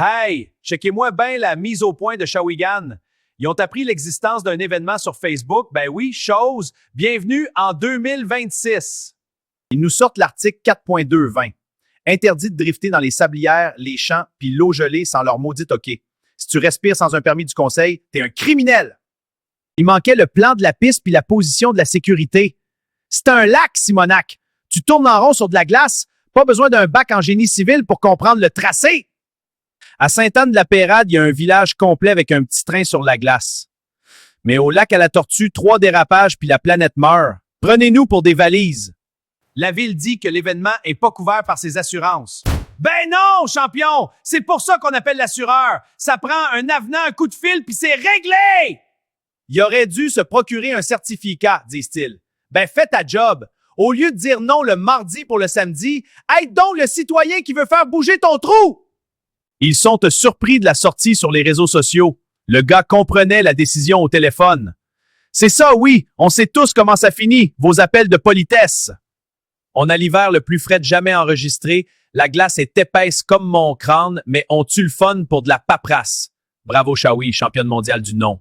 Hey, checkez-moi bien la mise au point de Shawinigan. Ils ont appris l'existence d'un événement sur Facebook. Ben oui, chose. Bienvenue en 2026. Ils nous sortent l'article 4.2.20. Interdit de drifter dans les sablières, les champs puis l'eau gelée sans leur maudit OK. Si tu respires sans un permis du conseil, t'es un criminel. Il manquait le plan de la piste puis la position de la sécurité. C'est un lac, Simonac. Tu tournes en rond sur de la glace. Pas besoin d'un bac en génie civil pour comprendre le tracé. À Sainte-Anne-de-la-Pérade, il y a un village complet avec un petit train sur la glace. Mais au lac à la Tortue, 3 dérapages puis la planète meurt. Prenez-nous pour des valises. La ville dit que l'événement est pas couvert par ses assurances. Ben non, champion! C'est pour ça qu'on appelle l'assureur. Ça prend un avenant, un coup de fil, puis c'est réglé! Il aurait dû se procurer un certificat, disent-ils. Ben fais ta job. Au lieu de dire non le mardi pour le samedi, aide donc le citoyen qui veut faire bouger ton trou! Ils sont surpris de la sortie sur les réseaux sociaux. Le gars comprenait la décision au téléphone. C'est ça, oui, on sait tous comment ça finit, vos appels de politesse. On a l'hiver le plus frais jamais enregistré. La glace est épaisse comme mon crâne, mais on tue le fun pour de la paperasse. Bravo, Shawi, championne mondiale du non.